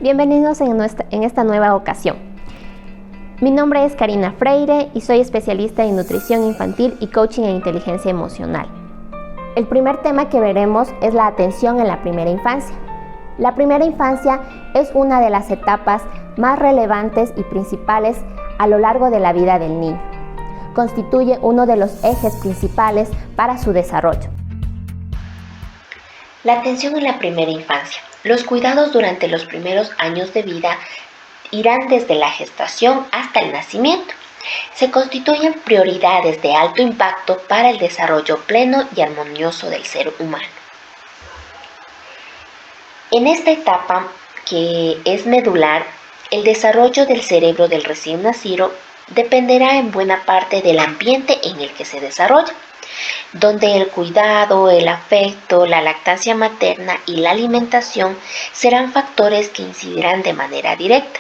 Bienvenidos en esta nueva ocasión. Mi nombre es Karina Freire y soy especialista en nutrición infantil y coaching en inteligencia emocional. El primer tema que veremos es la atención en la primera infancia. La primera infancia es una de las etapas más relevantes y principales a lo largo de la vida del niño. Constituye uno de los ejes principales para su desarrollo. La atención en la primera infancia. Los cuidados durante los primeros años de vida irán desde la gestación hasta el nacimiento. Se constituyen prioridades de alto impacto para el desarrollo pleno y armonioso del ser humano. En esta etapa, que es medular, el desarrollo del cerebro del recién nacido dependerá en buena parte del ambiente en el que se desarrolla, donde el cuidado, el afecto, la lactancia materna y la alimentación serán factores que incidirán de manera directa.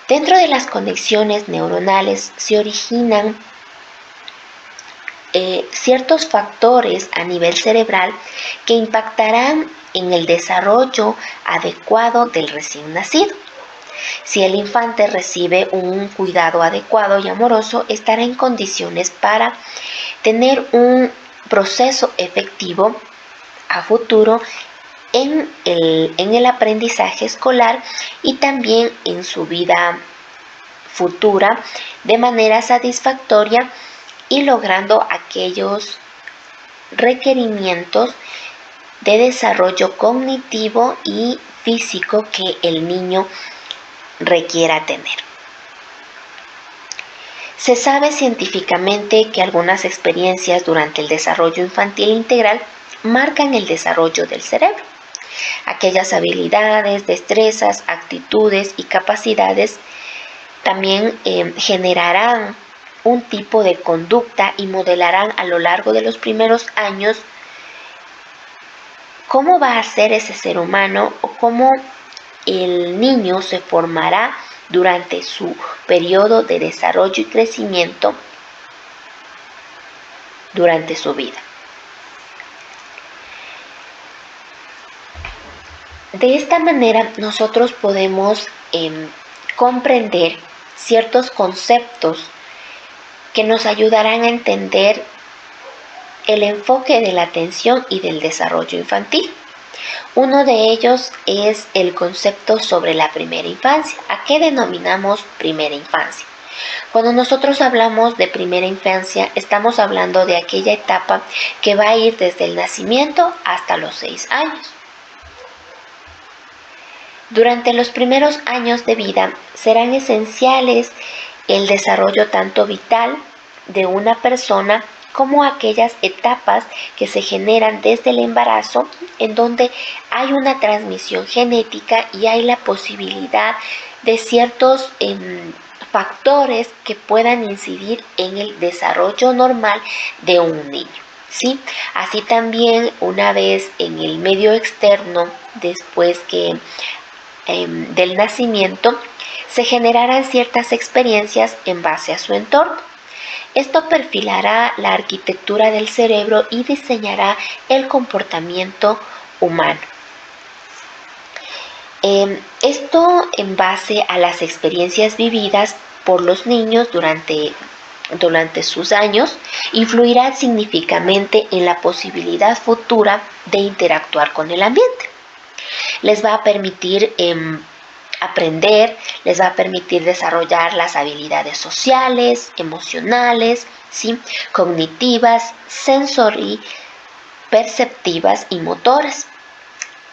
Dentro de las conexiones neuronales se originan ciertos factores a nivel cerebral que impactarán en el desarrollo adecuado del recién nacido. Si el infante recibe un cuidado adecuado y amoroso, estará en condiciones para tener un proceso efectivo a futuro en el aprendizaje escolar y también en su vida futura de manera satisfactoria y logrando aquellos requerimientos de desarrollo cognitivo y físico que el niño requiera tener. Se sabe científicamente que algunas experiencias durante el desarrollo infantil integral marcan el desarrollo del cerebro. Aquellas habilidades, destrezas, actitudes y capacidades también generarán un tipo de conducta y modelarán a lo largo de los primeros años cómo va a ser ese ser humano o cómo el niño se formará durante su periodo de desarrollo y crecimiento durante su vida. De esta manera nosotros podemos comprender ciertos conceptos que nos ayudarán a entender el enfoque de la atención y del desarrollo infantil. Uno de ellos es el concepto sobre la primera infancia. ¿A qué denominamos primera infancia? Cuando nosotros hablamos de primera infancia, estamos hablando de aquella etapa que va a ir desde el nacimiento hasta los 6 años. Durante los primeros años de vida serán esenciales el desarrollo tanto vital de una persona como aquellas etapas que se generan desde el embarazo, en donde hay una transmisión genética y hay la posibilidad de ciertos factores que puedan incidir en el desarrollo normal de un niño, ¿sí? Así también, una vez en el medio externo, después que del nacimiento, se generarán ciertas experiencias en base a su entorno. Esto perfilará la arquitectura del cerebro y diseñará el comportamiento humano. Esto en base a las experiencias vividas por los niños durante sus años, influirá significativamente en la posibilidad futura de interactuar con el ambiente. Les va a permitir aprender, les va a permitir desarrollar las habilidades sociales, emocionales, ¿sí?, cognitivas, perceptivas y motoras.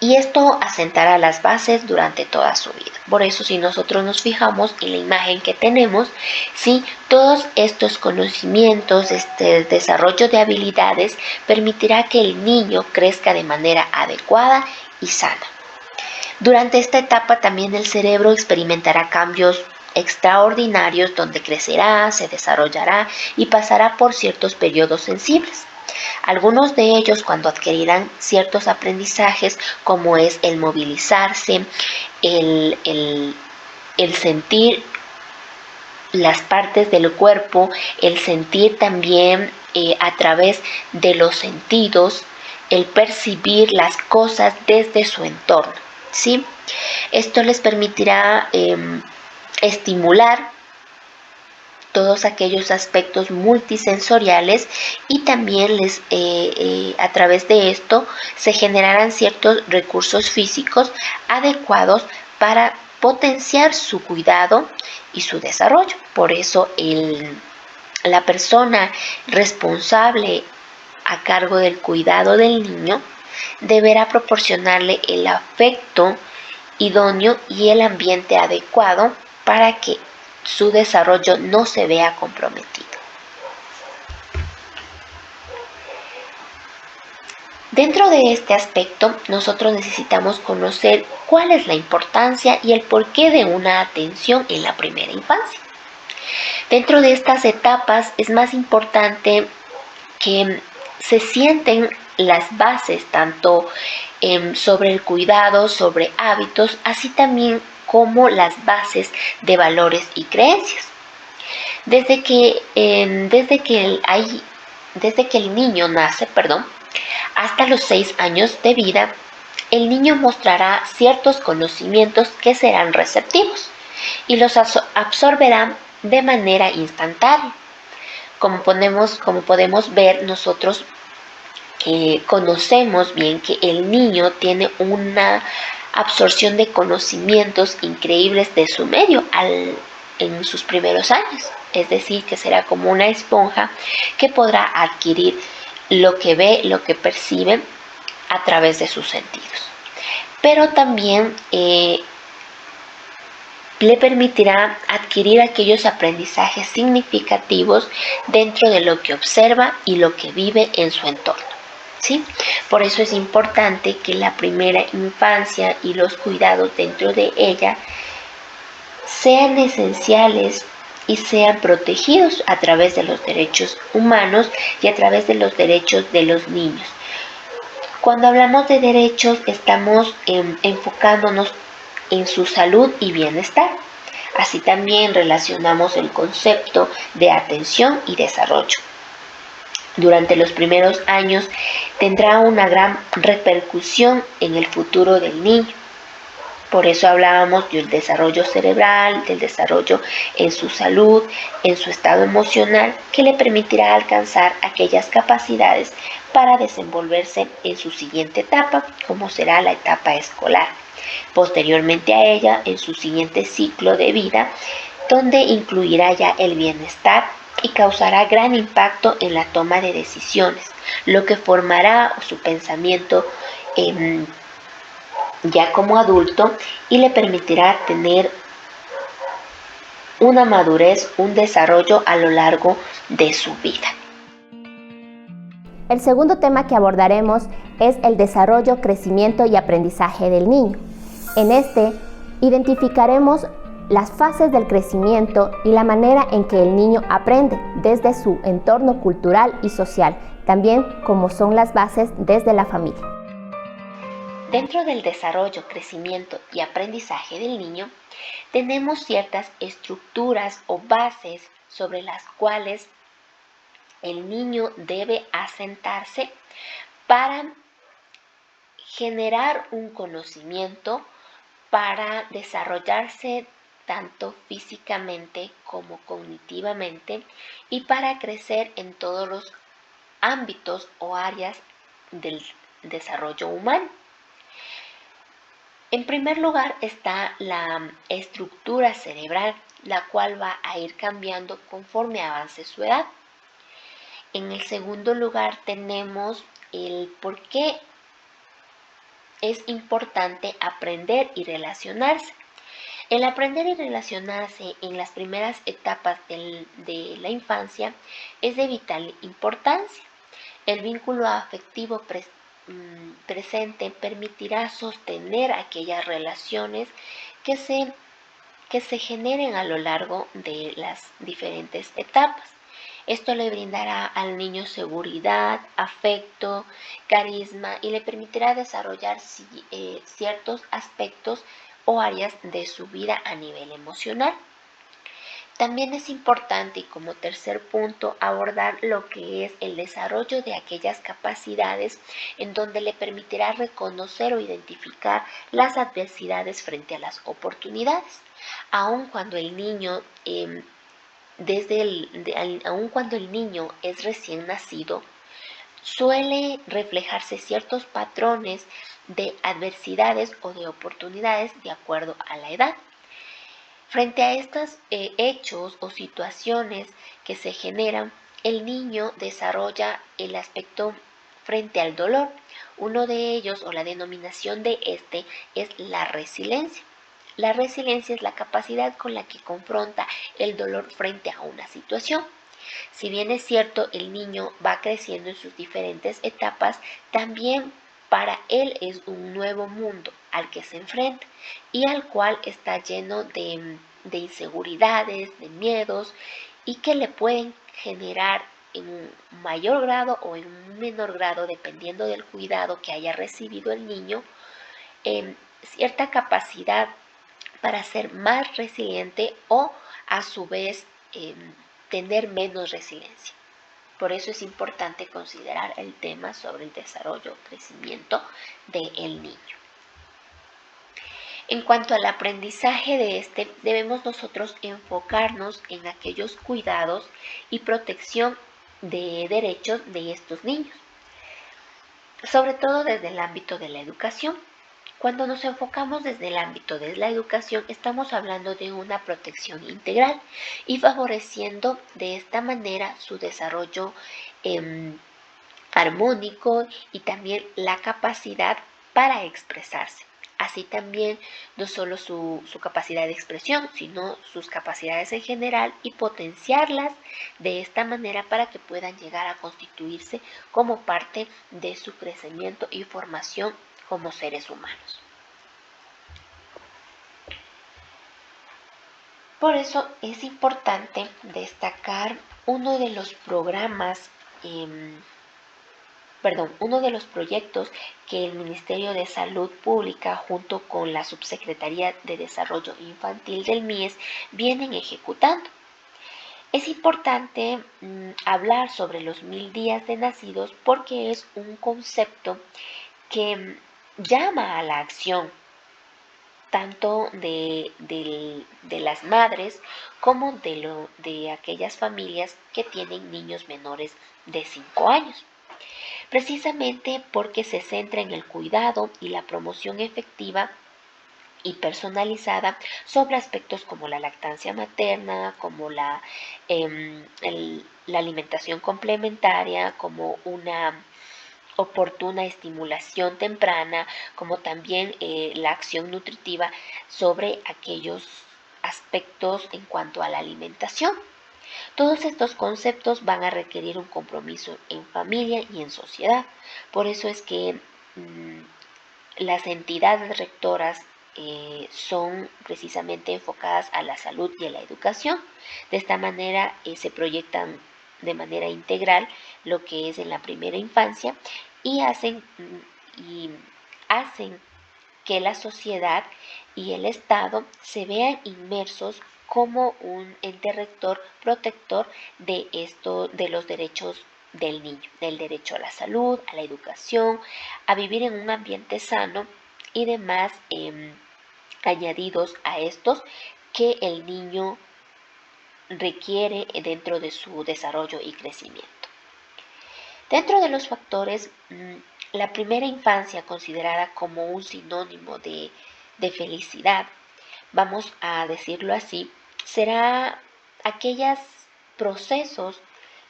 Y esto asentará las bases durante toda su vida. Por eso, si nosotros nos fijamos en la imagen que tenemos, ¿sí?, todos estos conocimientos, este desarrollo de habilidades, permitirá que el niño crezca de manera adecuada y sana. Durante esta etapa también el cerebro experimentará cambios extraordinarios donde crecerá, se desarrollará y pasará por ciertos periodos sensibles. Algunos de ellos cuando adquirirán ciertos aprendizajes como es el movilizarse, el sentir las partes del cuerpo, el sentir también a través de los sentidos, el percibir las cosas desde su entorno. ¿sí? Esto les permitirá estimular todos aquellos aspectos multisensoriales y también a través de esto se generarán ciertos recursos físicos adecuados para potenciar su cuidado y su desarrollo. Por eso la persona responsable a cargo del cuidado del niño deberá proporcionarle el afecto idóneo y el ambiente adecuado para que su desarrollo no se vea comprometido. Dentro de este aspecto, nosotros necesitamos conocer cuál es la importancia y el porqué de una atención en la primera infancia. Dentro de estas etapas es más importante que se sienten las bases tanto sobre el cuidado, sobre hábitos, así también como las bases de valores y creencias. Desde que el niño nace, hasta los 6 años de vida, el niño mostrará ciertos conocimientos que serán receptivos y los absorberá de manera instantánea. Como podemos ver, nosotros conocemos bien que el niño tiene una absorción de conocimientos increíbles de su medio en sus primeros años. Es decir, que será como una esponja que podrá adquirir lo que ve, lo que percibe a través de sus sentidos. Pero también le permitirá adquirir aquellos aprendizajes significativos dentro de lo que observa y lo que vive en su entorno, ¿sí? Por eso es importante que la primera infancia y los cuidados dentro de ella sean esenciales y sean protegidos a través de los derechos humanos y a través de los derechos de los niños. Cuando hablamos de derechos, estamos enfocándonos en su salud y bienestar. Así también relacionamos el concepto de atención y desarrollo. Durante los primeros años tendrá una gran repercusión en el futuro del niño. Por eso hablábamos del desarrollo cerebral, del desarrollo en su salud, en su estado emocional, que le permitirá alcanzar aquellas capacidades para desenvolverse en su siguiente etapa, como será la etapa escolar. Posteriormente a ella, en su siguiente ciclo de vida, donde incluirá ya el bienestar y causará gran impacto en la toma de decisiones, lo que formará su pensamiento ya como adulto y le permitirá tener una madurez, un desarrollo a lo largo de su vida. El segundo tema que abordaremos es el desarrollo, crecimiento y aprendizaje del niño. En este, identificaremos las fases del crecimiento y la manera en que el niño aprende desde su entorno cultural y social, también como son las bases desde la familia. Dentro del desarrollo, crecimiento y aprendizaje del niño, tenemos ciertas estructuras o bases sobre las cuales el niño debe asentarse para generar un conocimiento, para desarrollarse tanto físicamente como cognitivamente y para crecer en todos los ámbitos o áreas del desarrollo humano. En primer lugar está la estructura cerebral, la cual va a ir cambiando conforme avance su edad. En el segundo lugar tenemos el por qué es importante aprender y relacionarse. El aprender y relacionarse en las primeras etapas de la infancia es de vital importancia. El vínculo afectivo presente permitirá sostener aquellas relaciones que se generen a lo largo de las diferentes etapas. Esto le brindará al niño seguridad, afecto, carisma y le permitirá desarrollar ciertos aspectos o áreas de su vida a nivel emocional. También es importante, y como tercer punto, abordar lo que es el desarrollo de aquellas capacidades en donde le permitirá reconocer o identificar las adversidades frente a las oportunidades. Aun cuando el niño, aun cuando el niño es recién nacido, suele reflejarse ciertos patrones de adversidades o de oportunidades de acuerdo a la edad. Frente a estos hechos o situaciones que se generan, el niño desarrolla el aspecto frente al dolor. Uno de ellos, o la denominación de este, es la resiliencia. La resiliencia es la capacidad con la que confronta el dolor frente a una situación. Si bien es cierto, el niño va creciendo en sus diferentes etapas, también para él es un nuevo mundo al que se enfrenta y al cual está lleno de inseguridades, de miedos, y que le pueden generar en un mayor grado o en un menor grado, dependiendo del cuidado que haya recibido el niño, cierta capacidad para ser más resiliente o a su vez tener menos resiliencia. Por eso es importante considerar el tema sobre el desarrollo o crecimiento del niño. En cuanto al aprendizaje de este, debemos nosotros enfocarnos en aquellos cuidados y protección de derechos de estos niños, sobre todo desde el ámbito de la educación. Cuando nos enfocamos desde el ámbito de la educación, estamos hablando de una protección integral y favoreciendo de esta manera su desarrollo armónico y también la capacidad para expresarse. Así también no solo su capacidad de expresión, sino sus capacidades en general, y potenciarlas de esta manera para que puedan llegar a constituirse como parte de su crecimiento y formación como seres humanos. Por eso es importante destacar uno de los programas uno de los proyectos que el Ministerio de Salud Pública junto con la Subsecretaría de Desarrollo Infantil del MIES vienen ejecutando. Es importante hablar sobre los 1000 días de nacidos porque es un concepto que llama a la acción tanto de las madres como de aquellas familias que tienen niños menores de 5 años. Precisamente porque se centra en el cuidado y la promoción efectiva y personalizada sobre aspectos como la lactancia materna, como la alimentación complementaria, como una oportuna estimulación temprana, como también la acción nutritiva sobre aquellos aspectos en cuanto a la alimentación. Todos estos conceptos van a requerir un compromiso en familia y en sociedad. Por eso es que las entidades rectoras son precisamente enfocadas a la salud y a la educación. De esta manera se proyectan de manera integral lo que es en la primera infancia y hacen que la sociedad y el Estado se vean inmersos como un ente rector protector de los derechos del niño, del derecho a la salud, a la educación, a vivir en un ambiente sano y demás añadidos a estos que el niño requiere dentro de su desarrollo y crecimiento. Dentro de los factores, la primera infancia, considerada como un sinónimo de felicidad, vamos a decirlo así, será aquellos procesos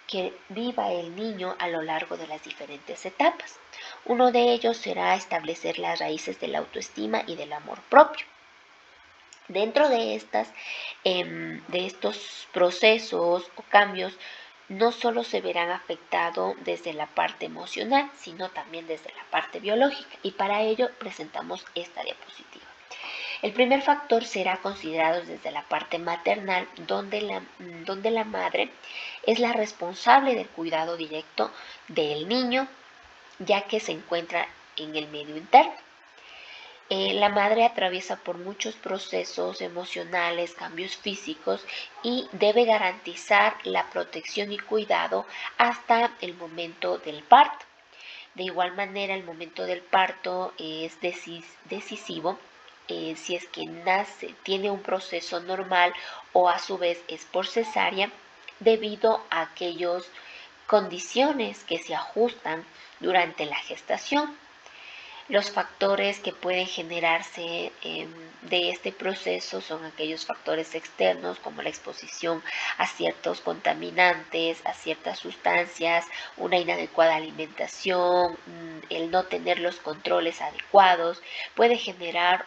que viva el niño a lo largo de las diferentes etapas. Uno de ellos será establecer las raíces de la autoestima y del amor propio. Dentro de estos procesos o cambios, no solo se verán afectados desde la parte emocional, sino también desde la parte biológica, y para ello presentamos esta diapositiva. El primer factor será considerado desde la parte maternal, donde la madre es la responsable del cuidado directo del niño, ya que se encuentra en el medio interno. La madre atraviesa por muchos procesos emocionales, cambios físicos y debe garantizar la protección y cuidado hasta el momento del parto. De igual manera, el momento del parto es decisivo si es que nace, tiene un proceso normal o a su vez es por cesárea, debido a aquellas condiciones que se ajustan durante la gestación. Los factores que pueden generarse de este proceso son aquellos factores externos como la exposición a ciertos contaminantes, a ciertas sustancias, una inadecuada alimentación, el no tener los controles adecuados, puede generar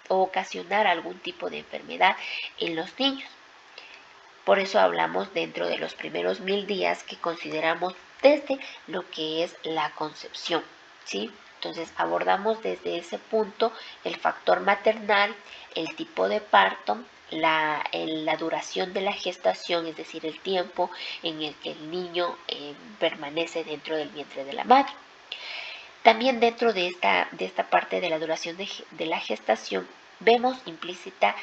o ocasionar algún tipo de enfermedad en los niños. Por eso hablamos dentro de los primeros 1000 días que consideramos desde lo que es la concepción, ¿sí? Entonces abordamos desde ese punto el factor maternal, el tipo de parto, la duración de la gestación, es decir, el tiempo en el que el niño permanece dentro del vientre de la madre. También dentro de esta parte de la duración de la gestación vemos implícita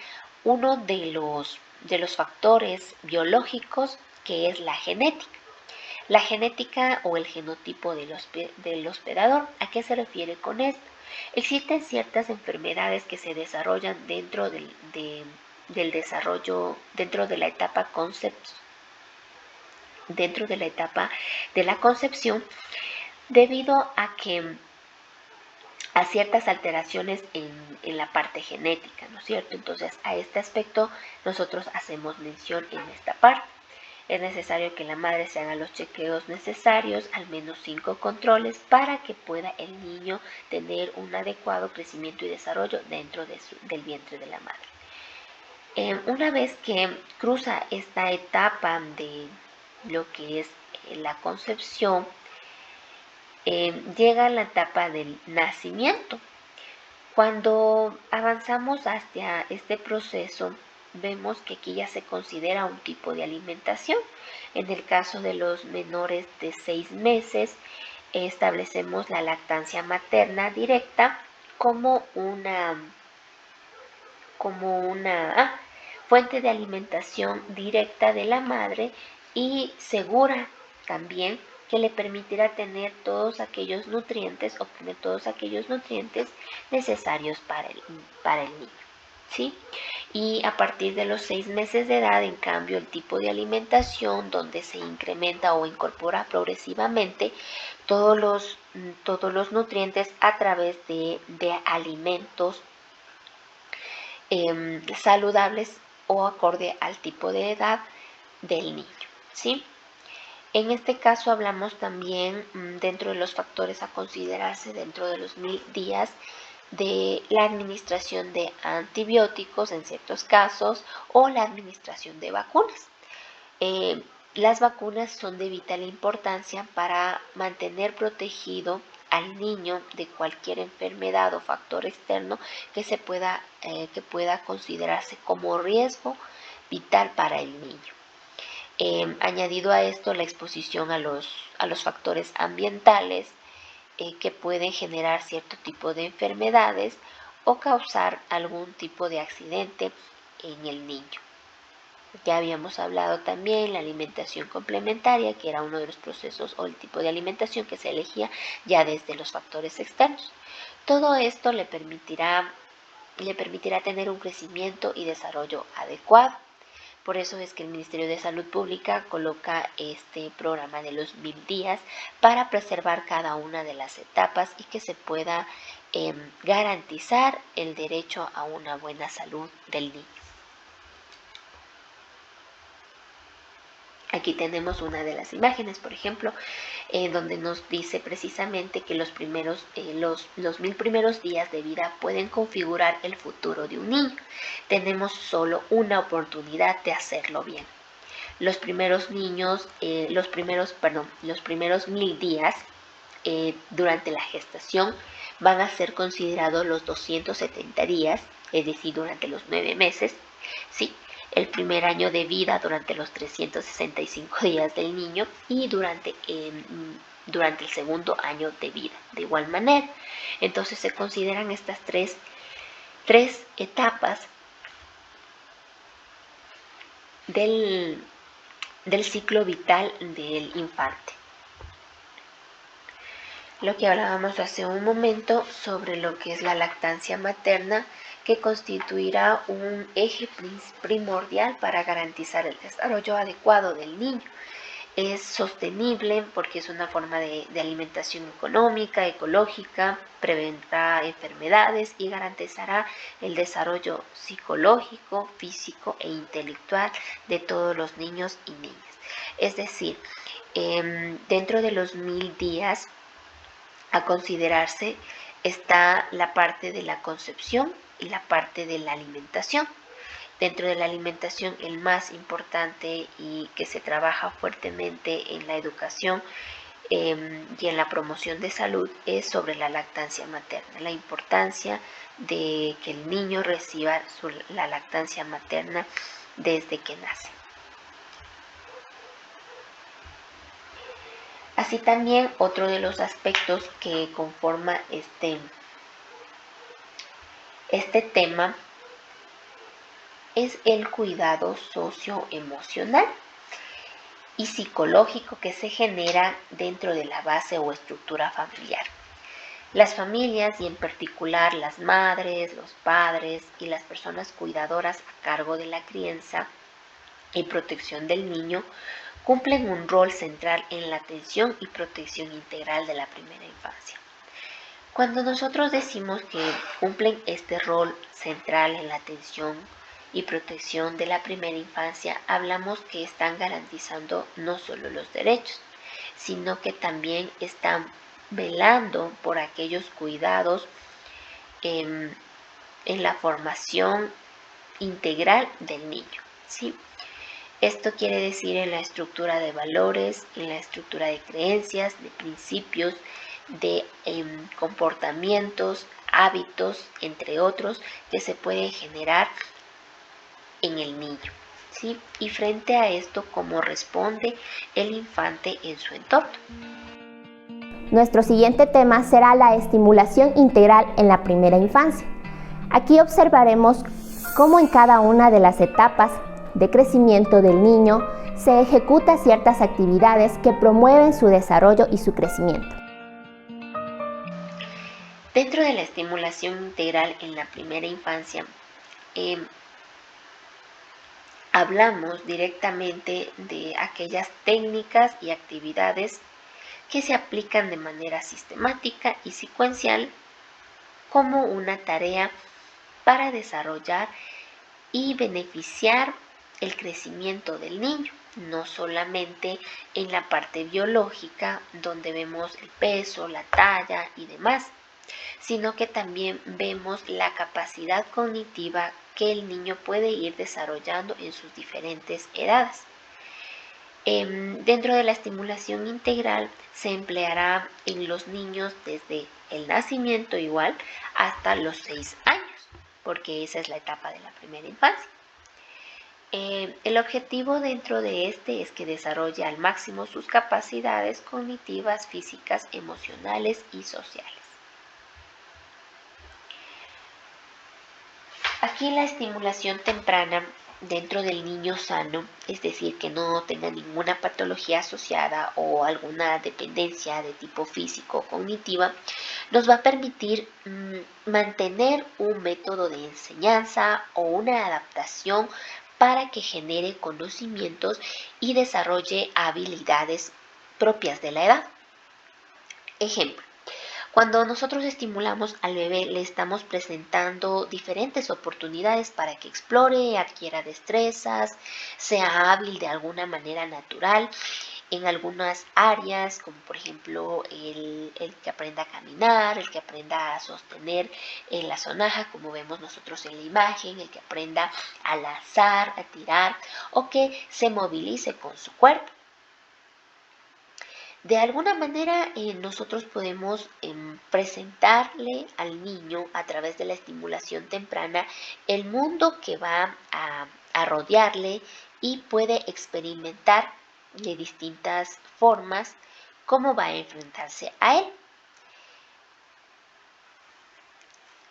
uno de los factores biológicos, que es la genética. La genética o el genotipo del hospedador. ¿A qué se refiere con esto? Existen ciertas enfermedades que se desarrollan dentro del desarrollo, dentro de la etapa de la concepción, debido a ciertas alteraciones en la parte genética, ¿no es cierto? Entonces, a este aspecto nosotros hacemos mención en esta parte. Es necesario que la madre se haga los chequeos necesarios, al menos 5 controles, para que pueda el niño tener un adecuado crecimiento y desarrollo dentro del vientre de la madre. Una vez que cruza esta etapa de lo que es la concepción, llega la etapa del nacimiento. Cuando avanzamos hacia este proceso, vemos que aquí ya se considera un tipo de alimentación. En el caso de los menores de 6 meses, establecemos la lactancia materna directa como una fuente de alimentación directa de la madre y segura también, que le permitirá obtener todos aquellos nutrientes necesarios para el niño, ¿sí? Y a partir de los 6 meses de edad, en cambio, el tipo de alimentación donde se incrementa o incorpora progresivamente todos los nutrientes a través de alimentos saludables o acorde al tipo de edad del niño, ¿sí? En este caso hablamos también dentro de los factores a considerarse dentro de los 1000 días de la administración de antibióticos en ciertos casos o la administración de vacunas. Las vacunas son de vital importancia para mantener protegido al niño de cualquier enfermedad o factor externo que pueda considerarse como riesgo vital para el niño. Añadido a esto, la exposición a los factores ambientales que pueden generar cierto tipo de enfermedades o causar algún tipo de accidente en el niño. Ya habíamos hablado también la alimentación complementaria, que era uno de los procesos o el tipo de alimentación que se elegía ya desde los factores externos. Todo esto le permitirá tener un crecimiento y desarrollo adecuado. Por eso es que el Ministerio de Salud Pública coloca este programa de los 1000 días para preservar cada una de las etapas y que se pueda garantizar el derecho a una buena salud del niño. Aquí tenemos una de las imágenes, por ejemplo, donde nos dice precisamente que los 1000 primeros días de vida pueden configurar el futuro de un niño. Tenemos solo una oportunidad de hacerlo bien. Los primeros 1000 días durante la gestación van a ser considerados los 270 días, es decir, durante los 9 meses, ¿sí? El primer año de vida durante los 365 días del niño y durante durante el segundo año de vida. De igual manera, entonces se consideran estas tres etapas del ciclo vital del infante. Lo que hablábamos hace un momento sobre lo que es la lactancia materna, que constituirá un eje primordial para garantizar el desarrollo adecuado del niño. Es sostenible porque es una forma de alimentación económica, ecológica, prevendrá enfermedades y garantizará el desarrollo psicológico, físico e intelectual de todos los niños y niñas. Es decir, dentro de los 1000 días a considerarse está la parte de la concepción y la parte de la alimentación. Dentro de la alimentación, el más importante y que se trabaja fuertemente en la educación y en la promoción de salud es sobre la lactancia materna, la importancia de que el niño reciba la lactancia materna desde que nace. Así también otro de los aspectos que conforma este tema es el cuidado socioemocional y psicológico que se genera dentro de la base o estructura familiar. Las familias, y en particular las madres, los padres y las personas cuidadoras a cargo de la crianza y protección del niño, cumplen un rol central en la atención y protección integral de la primera infancia. Cuando nosotros decimos que cumplen este rol central en la atención y protección de la primera infancia, hablamos que están garantizando no solo los derechos, sino que también están velando por aquellos cuidados en la formación integral del niño, ¿sí? Esto quiere decir en la estructura de valores, en la estructura de creencias, de principios, de comportamientos, hábitos, entre otros, que se pueden generar en el niño, ¿sí? Y frente a esto, ¿cómo responde el infante en su entorno? Nuestro siguiente tema será la estimulación integral en la primera infancia. Aquí observaremos cómo en cada una de las etapas de crecimiento del niño se ejecutan ciertas actividades que promueven su desarrollo y su crecimiento. Dentro de la estimulación integral en la primera infancia, hablamos directamente de aquellas técnicas y actividades que se aplican de manera sistemática y secuencial como una tarea para desarrollar y beneficiar el crecimiento del niño, no solamente en la parte biológica, donde vemos el peso, la talla y demás, sino que también vemos la capacidad cognitiva que el niño puede ir desarrollando en sus diferentes edades. Dentro de la estimulación integral se empleará en los niños desde el nacimiento igual hasta los 6 años, porque esa es la etapa de la primera infancia. El objetivo dentro de es que desarrolle al máximo sus capacidades cognitivas, físicas, emocionales y sociales. Aquí la estimulación temprana dentro del niño sano, es decir, que no tenga ninguna patología asociada o alguna dependencia de tipo físico o cognitiva, nos va a permitir mantener un método de enseñanza o una adaptación para que genere conocimientos y desarrolle habilidades propias de la edad. Ejemplo. Cuando nosotros estimulamos al bebé, le estamos presentando diferentes oportunidades para que explore, adquiera destrezas, sea hábil de alguna manera natural en algunas áreas, como por ejemplo el que aprenda a caminar, el que aprenda a sostener la sonaja, como vemos nosotros en la imagen, el que aprenda a lanzar, a tirar, o que se movilice con su cuerpo. De alguna manera nosotros podemos presentarle al niño a través de la estimulación temprana el mundo que va a rodearle y puede experimentar de distintas formas cómo va a enfrentarse a él.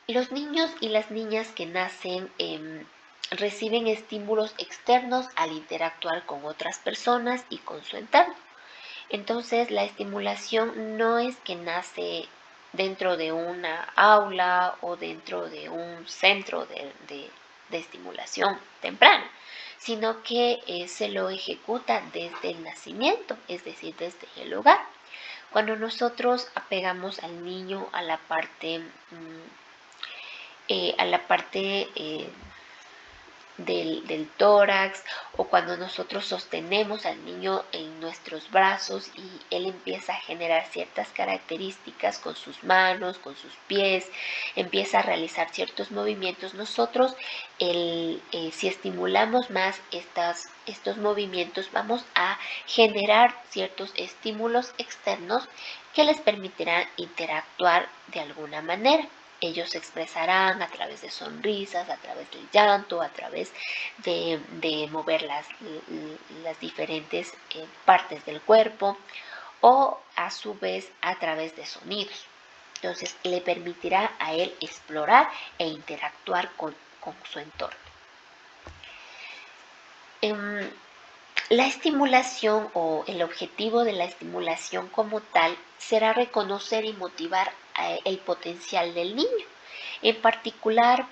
Los niños y las niñas que nacen reciben estímulos externos al interactuar con otras personas y con su entorno. Entonces, la estimulación no es que nace dentro de una aula o dentro de un centro de estimulación temprana, sino que se lo ejecuta desde el nacimiento, es decir, desde el hogar. Cuando nosotros apegamos al niño a la parte del tórax, o cuando nosotros sostenemos al niño en nuestros brazos y él empieza a generar ciertas características con sus manos, con sus pies, empieza a realizar ciertos movimientos, nosotros si estimulamos más estos movimientos, vamos a generar ciertos estímulos externos que les permitirán interactuar de alguna manera. Ellos se expresarán a través de sonrisas, a través del llanto, a través de mover las diferentes partes del cuerpo, o a su vez a través de sonidos. Entonces le permitirá a él explorar e interactuar con su entorno. La estimulación, o el objetivo de la estimulación como tal, será reconocer y motivar el potencial del niño. En particular,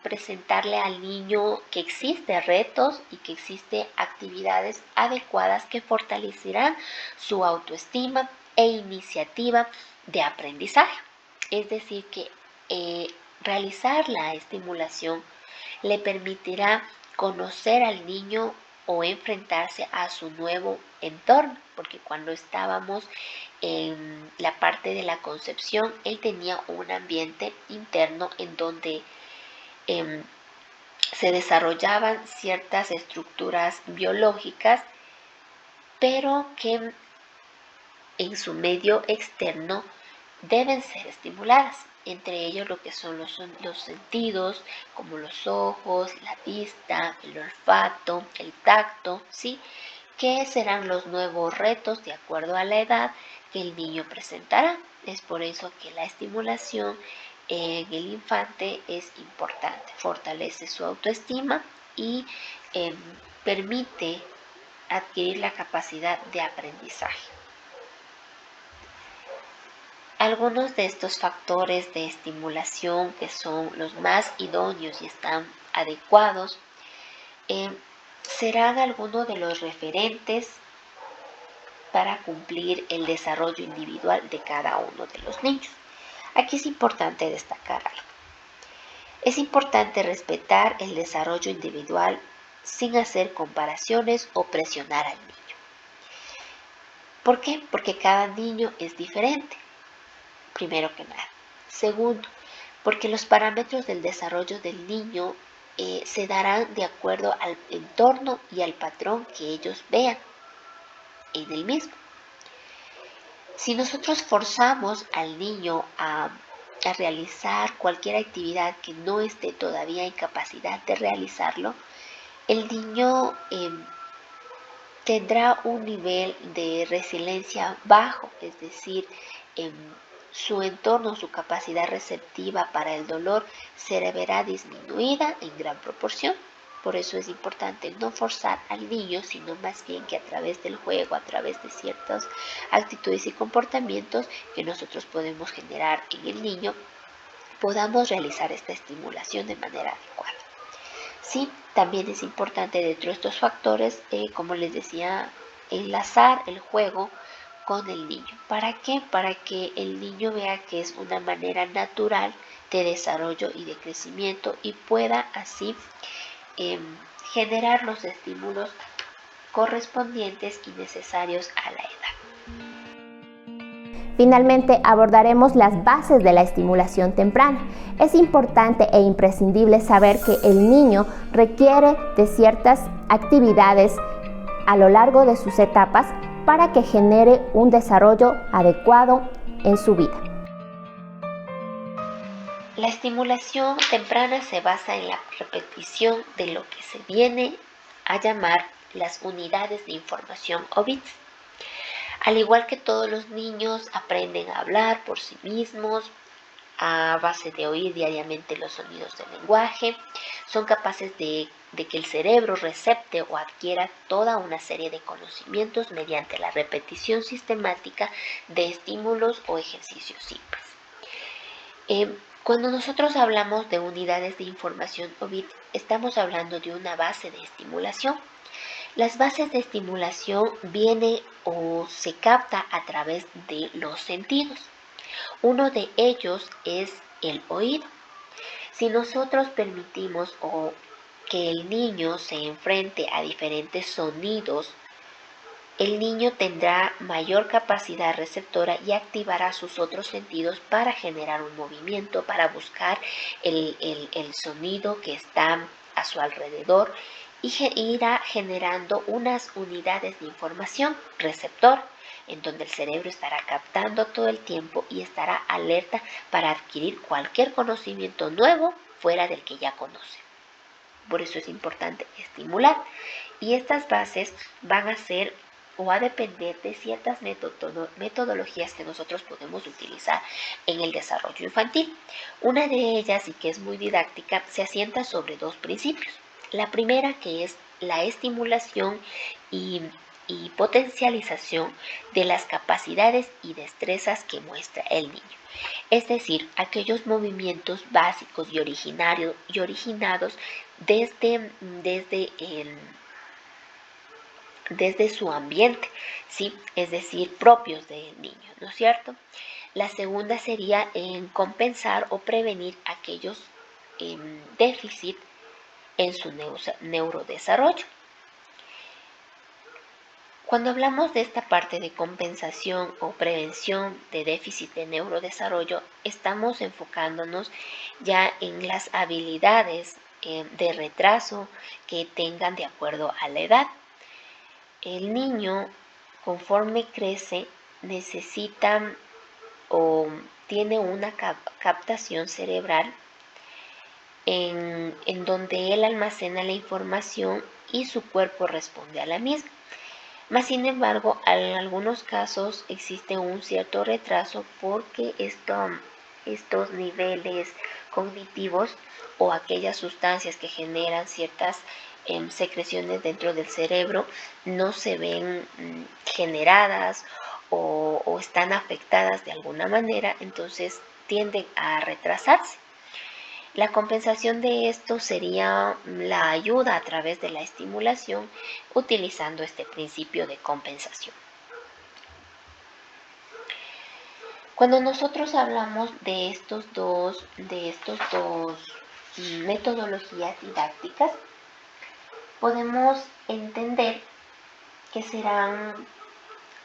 presentarle al niño que existen retos y que existen actividades adecuadas que fortalecerán su autoestima e iniciativa de aprendizaje. Es decir, que realizar la estimulación le permitirá conocer al niño o enfrentarse a su nuevo entorno, porque cuando estábamos en la parte de la concepción, él tenía un ambiente interno en donde se desarrollaban ciertas estructuras biológicas, pero que en su medio externo deben ser estimuladas, entre ellos lo que son los sentidos, como los ojos, la vista, el olfato, el tacto, ¿sí? Que serán los nuevos retos de acuerdo a la edad que el niño presentará. Es por eso que la estimulación en el infante es importante, fortalece su autoestima y permite adquirir la capacidad de aprendizaje. Algunos de estos factores de estimulación, que son los más idóneos y están adecuados, serán algunos de los referentes para cumplir el desarrollo individual de cada uno de los niños. Aquí es importante destacar algo. Es importante respetar el desarrollo individual sin hacer comparaciones o presionar al niño. ¿Por qué? Porque cada niño es diferente. Primero que nada. Segundo, porque los parámetros del desarrollo del niño se darán de acuerdo al entorno y al patrón que ellos vean en el mismo. Si nosotros forzamos al niño a realizar cualquier actividad que no esté todavía en capacidad de realizarlo, el niño tendrá un nivel de resiliencia bajo, es decir, su entorno, su capacidad receptiva para el dolor se verá disminuida en gran proporción. Por eso es importante no forzar al niño, sino más bien que a través del juego, a través de ciertas actitudes y comportamientos que nosotros podemos generar en el niño, podamos realizar esta estimulación de manera adecuada. Sí, también es importante dentro de estos factores, como les decía, enlazar el juego con el niño. ¿Para qué? Para que el niño vea que es una manera natural de desarrollo y de crecimiento y pueda así generar los estímulos correspondientes y necesarios a la edad. Finalmente, abordaremos las bases de la estimulación temprana. Es importante e imprescindible saber que el niño requiere de ciertas actividades a lo largo de sus etapas para que genere un desarrollo adecuado en su vida. La estimulación temprana se basa en la repetición de lo que se viene a llamar las unidades de información o bits. Al igual que todos los niños, aprenden a hablar por sí mismos a base de oír diariamente los sonidos del lenguaje. Son capaces de que el cerebro recepte o adquiera toda una serie de conocimientos mediante la repetición sistemática de estímulos o ejercicios simples. Cuando nosotros hablamos de unidades de información o bits, estamos hablando de una base de estimulación. Las bases de estimulación viene o se capta a través de los sentidos. Uno de ellos es el oído. Si nosotros permitimos que el niño se enfrente a diferentes sonidos, el niño tendrá mayor capacidad receptora y activará sus otros sentidos para generar un movimiento, para buscar el sonido que está a su alrededor y irá generando unas unidades de información receptor, en donde el cerebro estará captando todo el tiempo y estará alerta para adquirir cualquier conocimiento nuevo fuera del que ya conoce. Por eso es importante estimular. Y estas bases van a ser o a depender de ciertas metodologías que nosotros podemos utilizar en el desarrollo infantil. Una de ellas, y que es muy didáctica, se asienta sobre dos principios. La primera, que es la estimulación y potencialización de las capacidades y destrezas que muestra el niño. Es decir, aquellos movimientos básicos y originados desde su ambiente, ¿sí? Es decir, propios del niño, ¿no es cierto? La segunda sería en compensar o prevenir aquellos déficits en su neurodesarrollo. Cuando hablamos de esta parte de compensación o prevención de déficit de neurodesarrollo, estamos enfocándonos ya en las habilidades de retraso que tengan de acuerdo a la edad. El niño, conforme crece, necesita o tiene una captación cerebral en donde él almacena la información y su cuerpo responde a la misma. Mas, sin embargo, en algunos casos existe un cierto retraso porque estos niveles cognitivos o aquellas sustancias que generan ciertas secreciones dentro del cerebro no se ven generadas o están afectadas de alguna manera, entonces tienden a retrasarse. La compensación de esto sería la ayuda a través de la estimulación utilizando este principio de compensación. Cuando nosotros hablamos de estos dos metodologías didácticas, podemos entender que serán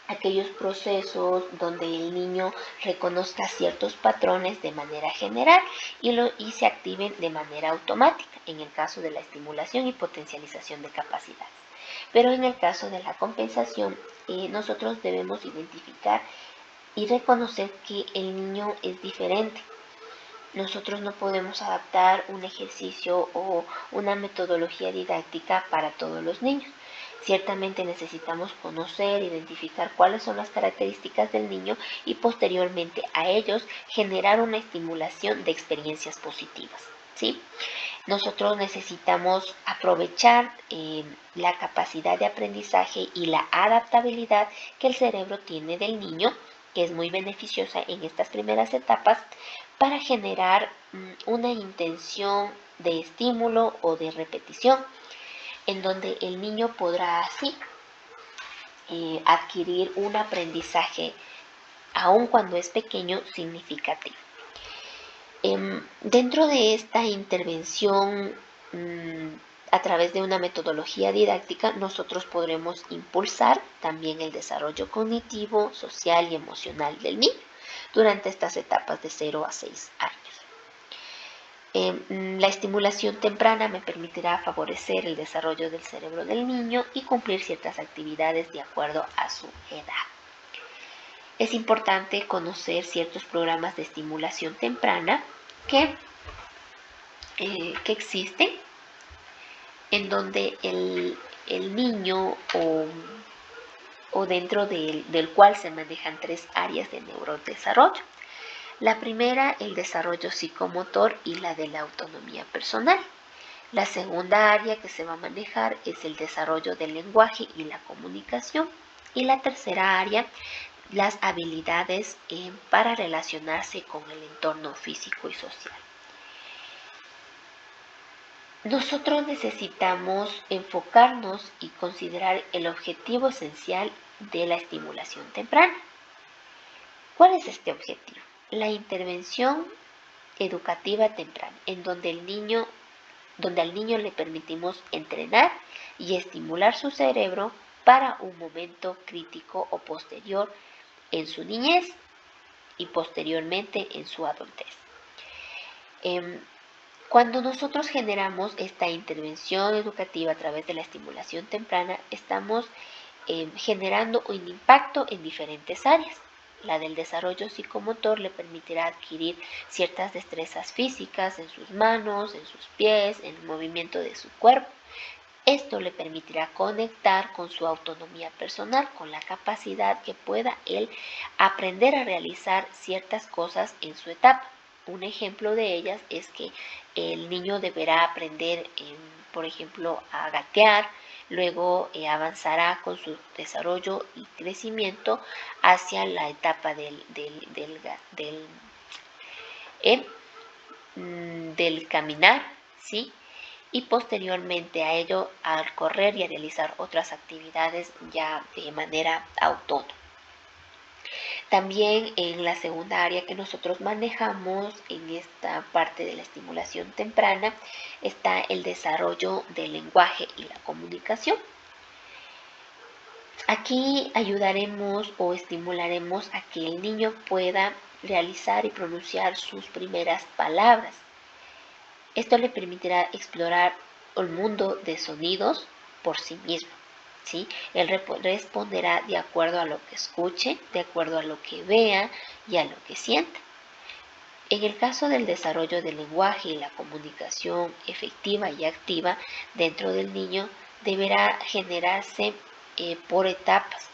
aquellos procesos donde el niño reconozca ciertos patrones de manera general y se activen de manera automática, en el caso de la estimulación y potencialización de capacidades. Pero en el caso de la compensación, nosotros debemos identificar y reconocer que el niño es diferente. Nosotros no podemos adaptar un ejercicio o una metodología didáctica para todos los niños. Ciertamente necesitamos conocer, identificar cuáles son las características del niño y posteriormente a ellos generar una estimulación de experiencias positivas, ¿sí? Nosotros necesitamos aprovechar la capacidad de aprendizaje y la adaptabilidad que el cerebro tiene del niño, que es muy beneficiosa en estas primeras etapas, para generar una intención de estímulo o de repetición, en donde el niño podrá así adquirir un aprendizaje, aun cuando es pequeño, significativo. Dentro de esta intervención a través de una metodología didáctica, nosotros podremos impulsar también el desarrollo cognitivo, social y emocional del niño durante estas etapas de 0 a 6 años. La estimulación temprana me permitirá favorecer el desarrollo del cerebro del niño y cumplir ciertas actividades de acuerdo a su edad. Es importante conocer ciertos programas de estimulación temprana que existen, en donde el niño o dentro del cual se manejan 3 áreas de neurodesarrollo. La primera, el desarrollo psicomotor y la de la autonomía personal. La segunda área que se va a manejar es el desarrollo del lenguaje y la comunicación. Y la tercera área, las habilidades para relacionarse con el entorno físico y social. Nosotros necesitamos enfocarnos y considerar el objetivo esencial de la estimulación temprana. ¿Cuál es este objetivo? La intervención educativa temprana, en donde al niño le permitimos entrenar y estimular su cerebro para un momento crítico o posterior en su niñez y posteriormente en su adultez. Cuando nosotros generamos esta intervención educativa a través de la estimulación temprana, estamos generando un impacto en diferentes áreas. La del desarrollo psicomotor le permitirá adquirir ciertas destrezas físicas en sus manos, en sus pies, en el movimiento de su cuerpo. Esto le permitirá conectar con su autonomía personal, con la capacidad que pueda él aprender a realizar ciertas cosas en su etapa. Un ejemplo de ellas es que el niño deberá aprender, por ejemplo, a gatear, luego avanzará con su desarrollo y crecimiento hacia la etapa del caminar, ¿sí? Y posteriormente a ello, al correr y a realizar otras actividades ya de manera autónoma. También en la segunda área que nosotros manejamos en esta parte de la estimulación temprana está el desarrollo del lenguaje y la comunicación. Aquí ayudaremos o estimularemos a que el niño pueda realizar y pronunciar sus primeras palabras. Esto le permitirá explorar el mundo de sonidos por sí mismo, ¿sí? Él responderá de acuerdo a lo que escuche, de acuerdo a lo que vea y a lo que sienta. En el caso del desarrollo del lenguaje y la comunicación efectiva y activa dentro del niño, deberá generarse por etapas,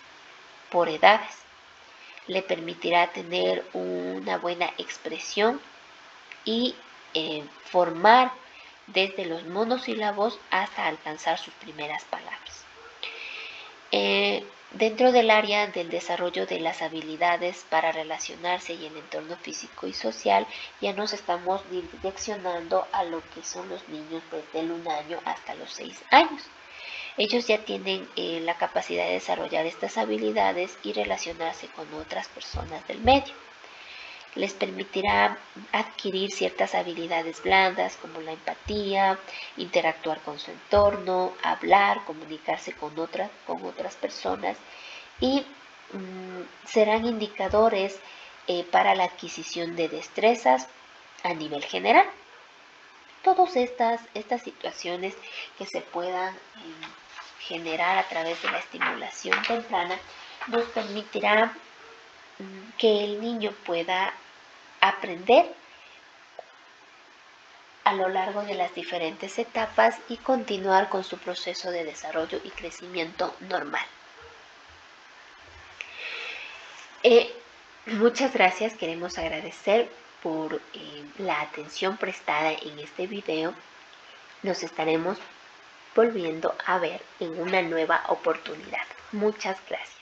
por edades. Le permitirá tener una buena expresión y formar desde los monosílabos hasta alcanzar sus primeras palabras. Dentro del área del desarrollo de las habilidades para relacionarse y el entorno físico y social, ya nos estamos direccionando a lo que son los niños desde el 1 año hasta los 6 años. Ellos ya tienen la capacidad de desarrollar estas habilidades y relacionarse con otras personas del medio. Les permitirá adquirir ciertas habilidades blandas como la empatía, interactuar con su entorno, hablar, comunicarse con otras personas y serán indicadores para la adquisición de destrezas a nivel general. Todas estas situaciones que se puedan generar a través de la estimulación temprana nos permitirá que el niño pueda aprender a lo largo de las diferentes etapas y continuar con su proceso de desarrollo y crecimiento normal. Muchas gracias, queremos agradecer por la atención prestada en este video. Nos estaremos volviendo a ver en una nueva oportunidad. Muchas gracias.